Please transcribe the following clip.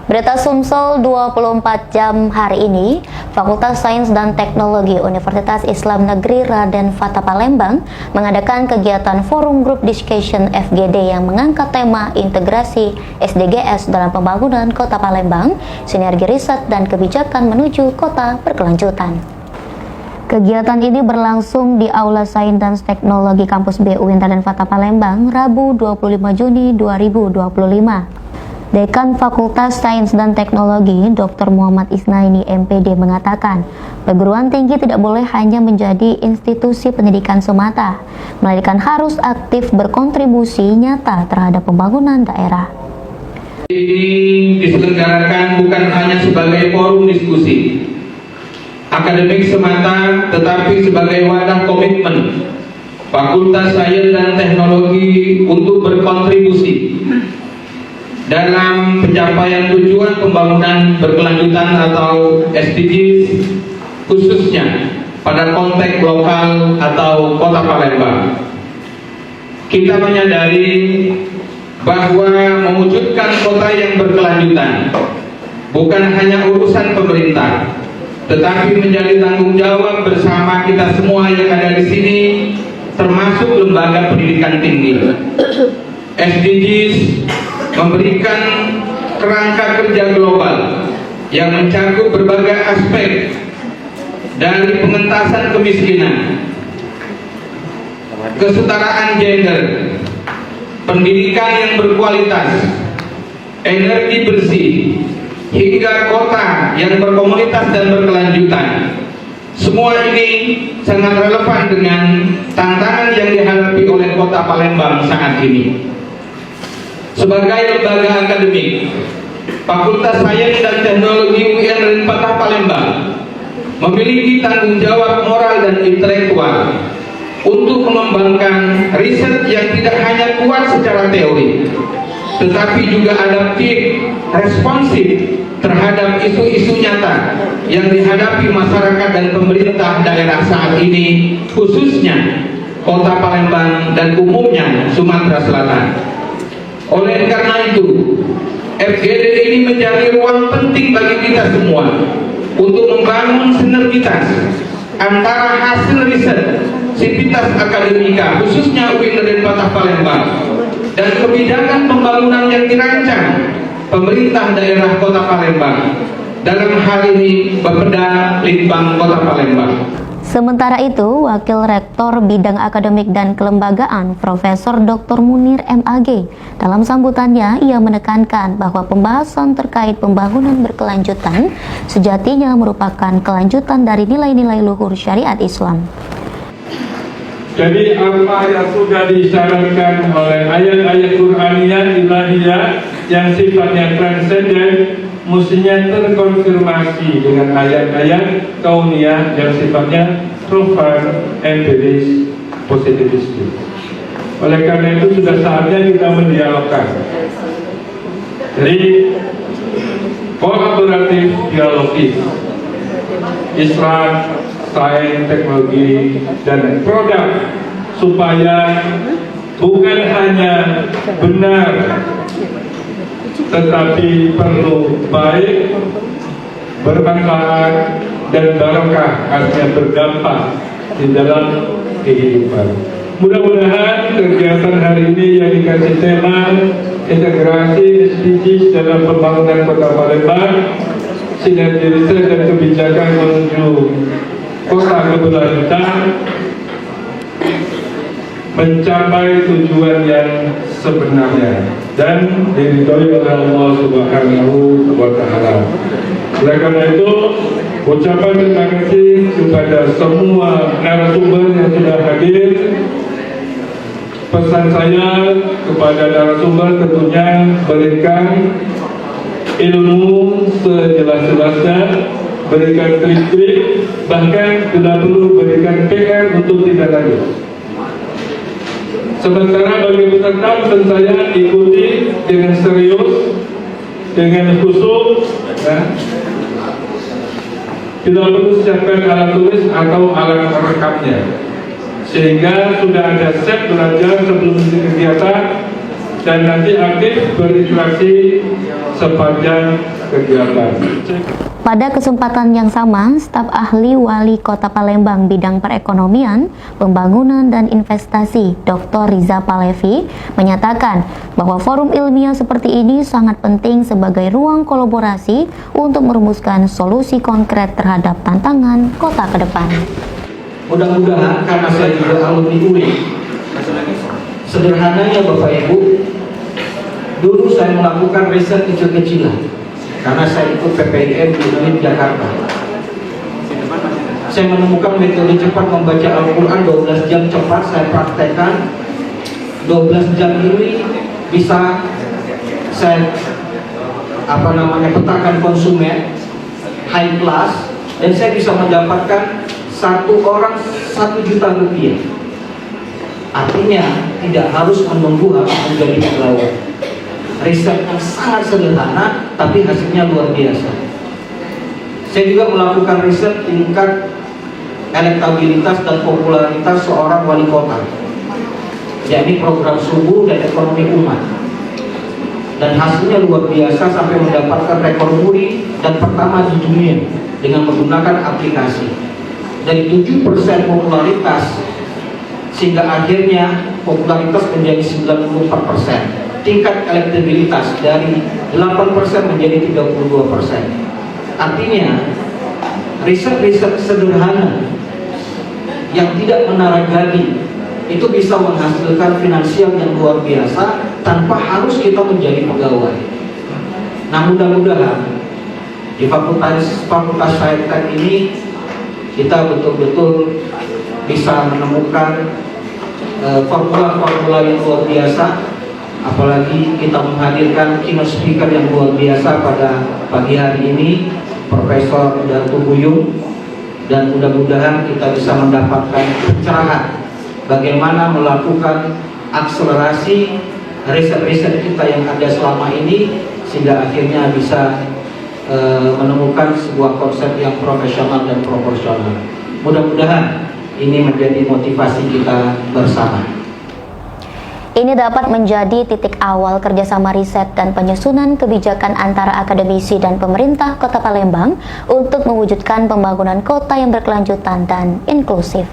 Berita Sumsel 24 jam hari ini, Fakultas Sains dan Teknologi Universitas Islam Negeri Raden Fatah Palembang mengadakan kegiatan Forum Group Discussion FGD yang mengangkat tema integrasi SDGs dalam pembangunan Kota Palembang, sinergi riset dan kebijakan menuju kota berkelanjutan. Kegiatan ini berlangsung di Aula Sains dan Teknologi Kampus BU Raden Fatah Palembang, Rabu 25 Juni 2025. Dekan Fakultas Sains dan Teknologi Dr. Muhammad Isnaini MPD mengatakan, perguruan tinggi tidak boleh hanya menjadi institusi pendidikan semata, melainkan harus aktif berkontribusi nyata terhadap pembangunan daerah. Ini diselenggarakan bukan hanya sebagai forum diskusi akademik semata, tetapi sebagai wadah komitmen Fakultas Sains dan Teknologi untuk berkontribusi dalam pencapaian tujuan pembangunan berkelanjutan atau SDGs, khususnya pada konteks lokal atau Kota Palembang. Kita menyadari bahwa mewujudkan kota yang berkelanjutan bukan hanya urusan pemerintah, tetapi menjadi tanggung jawab bersama kita semua yang ada di sini, termasuk lembaga pendidikan tinggi. SDGs memberikan kerangka kerja global yang mencakup berbagai aspek dari pengentasan kemiskinan, kesetaraan gender, pendidikan yang berkualitas, energi bersih, hingga kota yang berkomunitas dan berkelanjutan. Semua ini sangat relevan dengan tantangan yang dihadapi oleh Kota Palembang saat ini. Sebagai lembaga akademik, Fakultas Sains dan Teknologi UIN Raden Fatah Palembang memiliki tanggung jawab moral dan intelektual untuk mengembangkan riset yang tidak hanya kuat secara teori, tetapi juga adaptif, responsif terhadap isu-isu nyata yang dihadapi masyarakat dan pemerintah daerah saat ini, khususnya Kota Palembang dan umumnya Sumatera Selatan. Oleh karena itu, FGD ini menjadi ruang penting bagi kita semua untuk membangun sinergitas antara hasil riset, sivitas akademika, khususnya UIN Raden Fatah Palembang, dan kebijakan pembangunan yang dirancang pemerintah daerah Kota Palembang, dalam hal ini Bapeda Litbang Kota Palembang. Sementara itu, Wakil Rektor Bidang Akademik dan Kelembagaan Profesor Dr. Munir MAG dalam sambutannya ia menekankan bahwa pembahasan terkait pembangunan berkelanjutan sejatinya merupakan kelanjutan dari nilai-nilai luhur syariat Islam. Jadi apa yang sudah disyaratkan oleh ayat-ayat Qur'aniyah ilahiyah yang sifatnya transenden mestinya terkonfirmasi dengan ayat-ayat kauniyah yang sifatnya profan, empiris, positivistik. Oleh karena itu sudah saatnya kita mendialogkan. Jadi kolaboratif dialogis Islam, sains, teknologi, dan produk supaya bukan hanya benar tetapi perlu baik, bermanfaat, dan barokah, artinya berdampak di dalam kehidupan. Mudah-mudahan kegiatan hari ini yang dikasih tema integrasi SDGs dalam pembangunan Kota Palembang, sinergi riset dan kebijakan menuju kota berkelanjutan, mencapai tujuan yang sebenarnya dan diridhoi oleh Allah Subhanahu wa Ta'ala. Oleh karena itu, ucapan terima kasih kepada semua narasumber yang sudah hadir. Pesan saya kepada narasumber tentunya berikan ilmu sejelas-jelasnya, berikan trik-trik, bahkan bila perlu berikan PR untuk tindak lanjut. Sementara bagi peserta, pesan saya ikuti dengan serius, dengan khusyuk, tidak perlu siapkan alat tulis atau alat rekamnya, sehingga sudah ada set belajar sebelum kegiatan dan nanti aktif berinteraksi sepanjang kegiatan. Pada kesempatan yang sama, staf ahli Wali Kota Palembang bidang perekonomian, pembangunan dan investasi, Dr. Riza Palevi, menyatakan bahwa forum ilmiah seperti ini sangat penting sebagai ruang kolaborasi untuk merumuskan solusi konkret terhadap tantangan kota ke depan. Mudah-mudahan karena saya juga alumni UI, sederhananya Bapak Ibu, dulu saya melakukan riset kecil-kecilan karena saya ikut PPIM di UIN Jakarta. Saya menemukan metode cepat membaca Al-Quran 12 jam cepat, saya praktekkan. 12 jam ini bisa saya petakan konsumen high class, dan saya bisa mendapatkan satu orang 1 juta rupiah. Artinya tidak harus menunggu harus menjadi pegawai. Riset yang sangat sederhana tapi hasilnya luar biasa. Saya juga melakukan riset tingkat elektabilitas dan popularitas seorang wali kota, yakni program subuh dan ekonomi umat, dan hasilnya luar biasa sampai mendapatkan rekor muri dan pertama di dunia dengan menggunakan aplikasi. Dari 7% popularitas sehingga akhirnya popularitas menjadi 94%. Tingkat elektabilitas dari 8% menjadi 32%. Artinya riset-riset sederhana yang tidak menara gading itu bisa menghasilkan finansial yang luar biasa tanpa harus kita menjadi pegawai. Nah, mudah-mudahan di Fakultas Saintek ini kita betul-betul bisa menemukan formula-formula yang luar biasa. Apalagi kita menghadirkan keynote speaker yang luar biasa pada pagi hari ini, Profesor Datu Buyung, dan mudah-mudahan kita bisa mendapatkan pencerahan bagaimana melakukan akselerasi riset-riset kita yang ada selama ini sehingga akhirnya bisa menemukan sebuah konsep yang profesional dan proporsional. Mudah-mudahan ini menjadi motivasi kita bersama. Ini dapat menjadi titik awal kerjasama riset dan penyusunan kebijakan antara akademisi dan pemerintah Kota Palembang untuk mewujudkan pembangunan kota yang berkelanjutan dan inklusif.